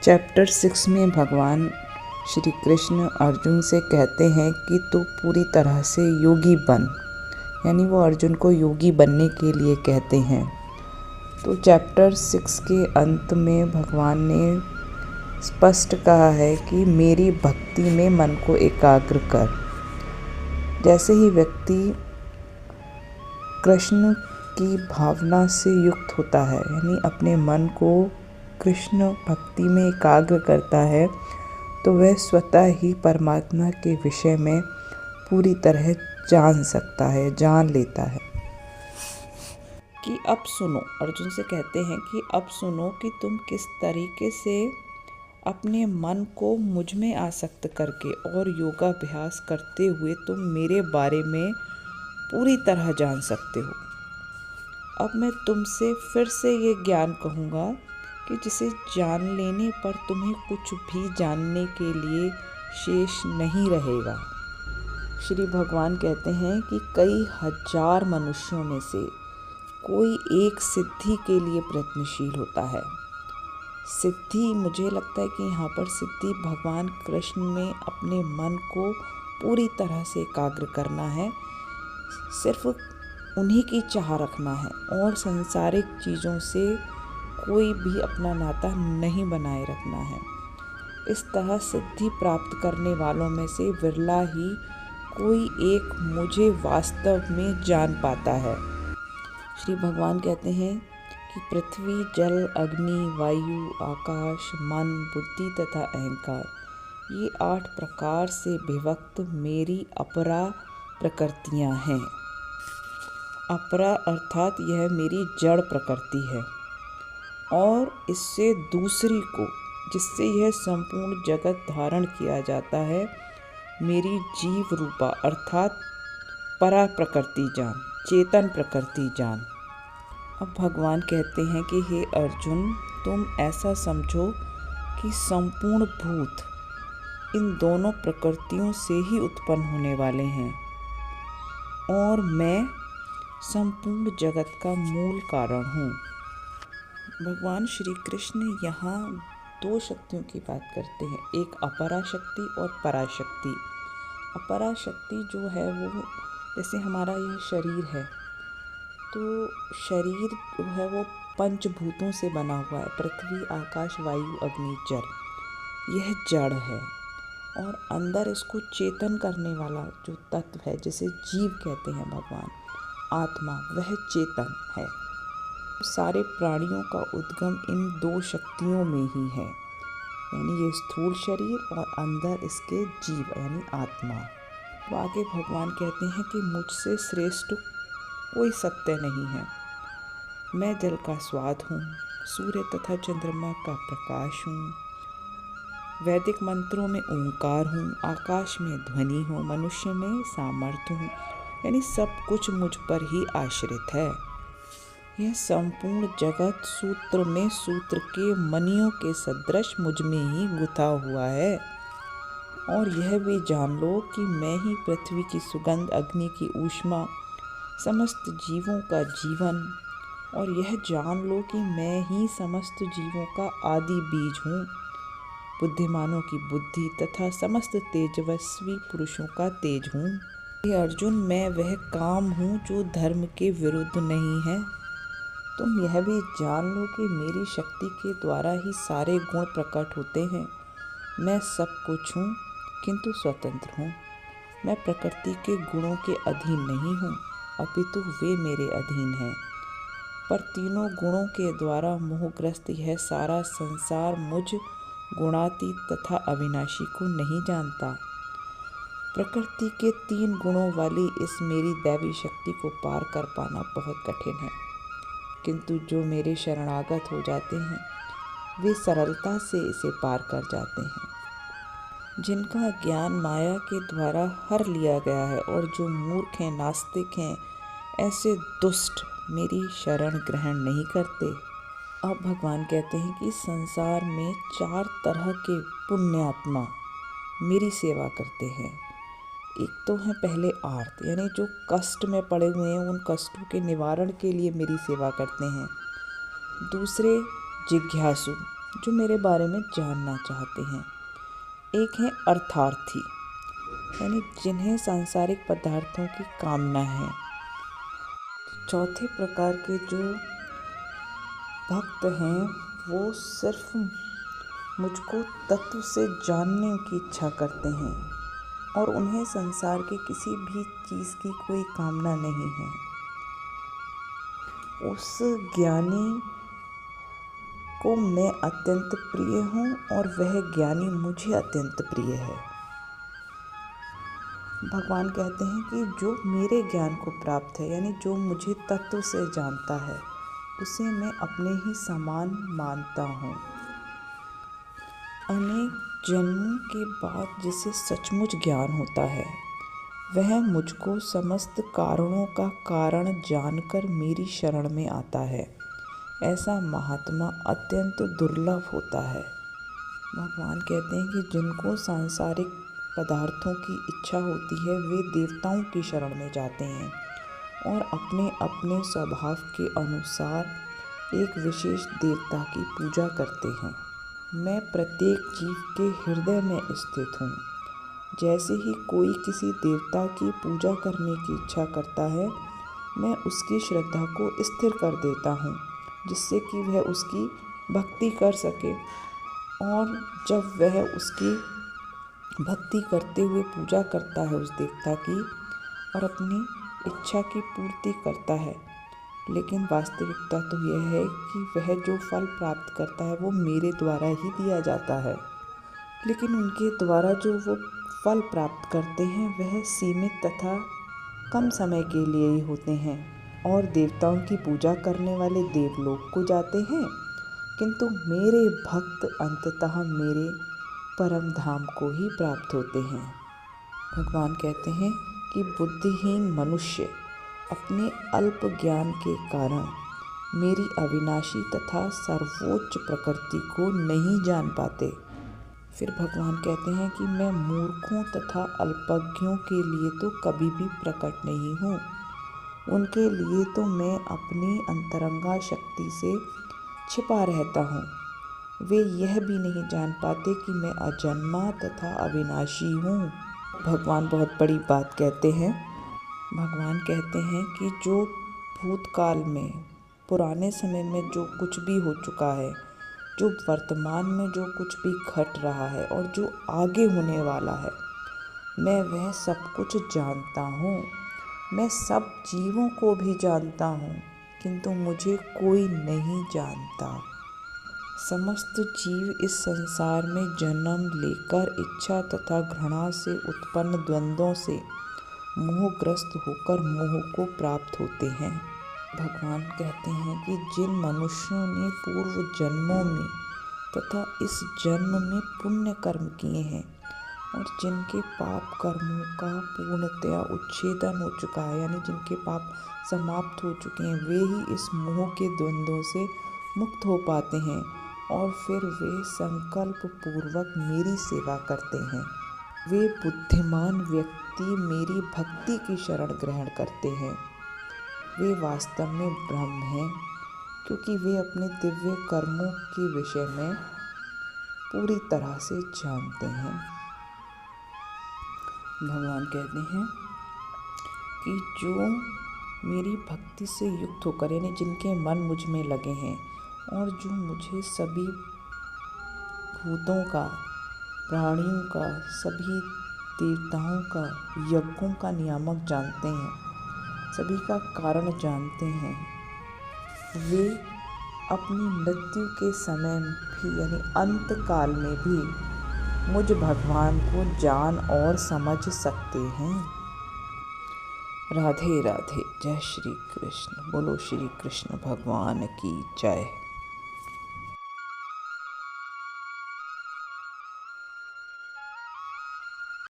Chapter 6 में भगवान श्री कृष्ण अर्जुन से कहते हैं कि तू पूरी तरह से योगी बन, यानी वो अर्जुन को योगी बनने के लिए कहते हैं। तो चैप्टर 6 के अंत में भगवान ने स्पष्ट कहा है कि मेरी भक्ति में मन को एकाग्र कर। जैसे ही व्यक्ति कृष्ण की भावना से युक्त होता है, यानी अपने मन को कृष्ण भक्ति में एकाग्र करता है, तो वह स्वतः ही परमात्मा के विषय में पूरी तरह जान सकता है, जान लेता है। कि अब सुनो, अर्जुन से कहते हैं कि अब सुनो कि तुम किस तरीके से अपने मन को मुझ में आसक्त करके और योगाभ्यास करते हुए तुम मेरे बारे में पूरी तरह जान सकते हो। अब मैं तुमसे फिर से ये ज्ञान कहूँगा कि जिसे जान लेने पर तुम्हें कुछ भी जानने के लिए शेष नहीं रहेगा। श्री भगवान कहते हैं कि कई हजार मनुष्यों में से कोई एक सिद्धि के लिए प्रयत्नशील होता है। सिद्धि, मुझे लगता है कि यहाँ पर सिद्धि भगवान कृष्ण में अपने मन को पूरी तरह से एकाग्र करना है, सिर्फ उन्हीं की चाह रखना है और सांसारिक चीज़ों से कोई भी अपना नाता नहीं बनाए रखना है। इस तरह सिद्धि प्राप्त करने वालों में से विरला ही कोई एक मुझे वास्तव में जान पाता है। श्री भगवान कहते हैं कि पृथ्वी, जल, अग्नि, वायु, आकाश, मन, बुद्धि तथा अहंकार, ये 8 प्रकार से विभक्त मेरी अपरा प्रकृतियाँ हैं। अपरा अर्थात यह मेरी जड़ प्रकृति है और इससे दूसरी को, जिससे यह संपूर्ण जगत धारण किया जाता है, मेरी जीव रूपा अर्थात परा प्रकृति जान, चेतन प्रकृति जान। अब भगवान कहते हैं कि हे अर्जुन, तुम ऐसा समझो कि संपूर्ण भूत इन दोनों प्रकृतियों से ही उत्पन्न होने वाले हैं और मैं संपूर्ण जगत का मूल कारण हूँ। भगवान श्री कृष्ण यहाँ 2 शक्तियों की बात करते हैं, एक अपरा शक्ति और पराशक्ति। अपरा शक्ति जो है वो, जैसे हमारा यह शरीर है, तो शरीर जो है वो पंचभूतों से बना हुआ है, पृथ्वी, आकाश, वायु, अग्नि, जल। यह जड़ है और अंदर इसको चेतन करने वाला जो तत्व है, जिसे जीव कहते हैं भगवान, आत्मा, वह चेतन है। सारे प्राणियों का उद्गम इन 2 शक्तियों में ही है, यानी ये स्थूल शरीर और अंदर इसके जीव यानी आत्मा। तो आगे भगवान कहते हैं कि मुझसे श्रेष्ठ कोई सत्य नहीं है। मैं जल का स्वाद हूँ, सूर्य तथा चंद्रमा का प्रकाश हूँ, वैदिक मंत्रों में ओंकार हूँ, आकाश में ध्वनि हूँ, मनुष्य में सामर्थ्य हूँ, यानी सब कुछ मुझ पर ही आश्रित है। यह संपूर्ण जगत सूत्र में सूत्र के मणियों के सदृश मुझ में ही गुथा हुआ है। और यह भी जान लो कि मैं ही पृथ्वी की सुगंध, अग्नि की ऊष्मा, समस्त जीवों का जीवन, और यह जान लो कि मैं ही समस्त जीवों का आदि बीज हूँ, बुद्धिमानों की बुद्धि तथा समस्त तेजस्वी पुरुषों का तेज हूँ। हे अर्जुन, मैं वह काम हूँ जो धर्म के विरुद्ध नहीं है। तुम यह भी जान लो कि मेरी शक्ति के द्वारा ही सारे गुण प्रकट होते हैं। मैं सब कुछ हूँ किंतु स्वतंत्र हूँ। मैं प्रकृति के गुणों के अधीन नहीं हूँ, अपितु वे मेरे अधीन हैं। पर तीनों गुणों के द्वारा मोहग्रस्त यह सारा संसार मुझ गुणातीत तथा अविनाशी को नहीं जानता। प्रकृति के 3 गुणों वाली इस मेरी दैवी शक्ति को पार कर पाना बहुत कठिन है, किंतु जो मेरे शरणागत हो जाते हैं वे सरलता से इसे पार कर जाते हैं। जिनका ज्ञान माया के द्वारा हर लिया गया है और जो मूर्ख हैं, नास्तिक हैं, ऐसे दुष्ट मेरी शरण ग्रहण नहीं करते। अब भगवान कहते हैं कि संसार में 4 तरह के पुण्यात्मा मेरी सेवा करते हैं। एक तो है पहले आर्त, यानी जो कष्ट में पड़े हुए हैं उन कष्टों के निवारण के लिए मेरी सेवा करते हैं। दूसरे जिज्ञासु, जो मेरे बारे में जानना चाहते हैं। एक है अर्थार्थी, यानी जिन्हें सांसारिक पदार्थों की कामना है। चौथे प्रकार के जो भक्त हैं वो सिर्फ मुझको तत्व से जानने की इच्छा करते हैं और उन्हें संसार के किसी भी चीज़ की कोई कामना नहीं है। उस ज्ञानी को मैं अत्यंत प्रिय हूँ और वह ज्ञानी मुझे अत्यंत प्रिय है। भगवान कहते हैं कि जो मेरे ज्ञान को प्राप्त है, यानी जो मुझे तत्व से जानता है, उसे मैं अपने ही समान मानता हूँ। अनेक जन्मों के बाद जिसे सचमुच ज्ञान होता है, वह मुझको समस्त कारणों का कारण जानकर मेरी शरण में आता है। ऐसा महात्मा अत्यंत दुर्लभ होता है। भगवान कहते हैं कि जिनको सांसारिक पदार्थों की इच्छा होती है, वे देवताओं की शरण में जाते हैं और अपने अपने स्वभाव के अनुसार एक विशेष देवता की पूजा करते हैं। मैं प्रत्येक जीव के हृदय में स्थित हूँ। जैसे ही कोई किसी देवता की पूजा करने की इच्छा करता है, मैं उसकी श्रद्धा को स्थिर कर देता हूँ, जिससे कि वह उसकी भक्ति कर सके। और जब वह उसकी भक्ति करते हुए पूजा करता है उस देवता की और अपनी इच्छा की पूर्ति करता है, लेकिन वास्तविकता तो यह है कि वह जो फल प्राप्त करता है वो मेरे द्वारा ही दिया जाता है। लेकिन उनके द्वारा जो वो फल प्राप्त करते हैं वह सीमित तथा कम समय के लिए ही होते हैं और देवताओं की पूजा करने वाले देवलोक को जाते हैं, किंतु मेरे भक्त अंततः मेरे परम धाम को ही प्राप्त होते हैं। भगवान कहते हैं कि बुद्धिहीन मनुष्य अपने अल्प ज्ञान के कारण मेरी अविनाशी तथा सर्वोच्च प्रकृति को नहीं जान पाते। फिर भगवान कहते हैं कि मैं मूर्खों तथा अल्पज्ञों के लिए तो कभी भी प्रकट नहीं हूँ। उनके लिए तो मैं अपनी अंतरंगा शक्ति से छिपा रहता हूँ। वे यह भी नहीं जान पाते कि मैं अजन्मा तथा अविनाशी हूँ। भगवान बहुत बड़ी बात कहते हैं। भगवान कहते हैं कि जो भूतकाल में, पुराने समय में जो कुछ भी हो चुका है, जो वर्तमान में जो कुछ भी घट रहा है और जो आगे होने वाला है, मैं वह सब कुछ जानता हूँ। मैं सब जीवों को भी जानता हूँ, किंतु मुझे कोई नहीं जानता। समस्त जीव इस संसार में जन्म लेकर इच्छा तथा घृणा से उत्पन्न द्वंद्वों से मोहग्रस्त होकर मोह को प्राप्त होते हैं। भगवान कहते हैं कि जिन मनुष्यों ने पूर्व जन्मों में तथा इस जन्म में पुण्य कर्म किए हैं और जिनके पाप कर्मों का पूर्णतया उच्छेदन हो चुका है, यानी जिनके पाप समाप्त हो चुके हैं, वे ही इस मोह के द्वंद्वों से मुक्त हो पाते हैं और फिर वे संकल्प पूर्वक मेरी सेवा करते हैं। वे बुद्धिमान व्यक्ति मेरी भक्ति की शरण ग्रहण करते हैं। वे वास्तव में ब्रह्म हैं, क्योंकि वे अपने दिव्य कर्मों के विषय में पूरी तरह से जानते हैं। भगवान कहते हैं कि जो मेरी भक्ति से युक्त होकर, यानी जिनके मन मुझ में लगे हैं और जो मुझे सभी भूतों का, प्राणियों का, सभी देवताओं का, यज्ञों का नियामक जानते हैं, सभी का कारण जानते हैं, वे अपनी मृत्यु के समय भी, यानी अंत काल में भी मुझ भगवान को जान और समझ सकते हैं। राधे राधे। जय श्री कृष्ण। बोलो श्री कृष्ण भगवान की जय।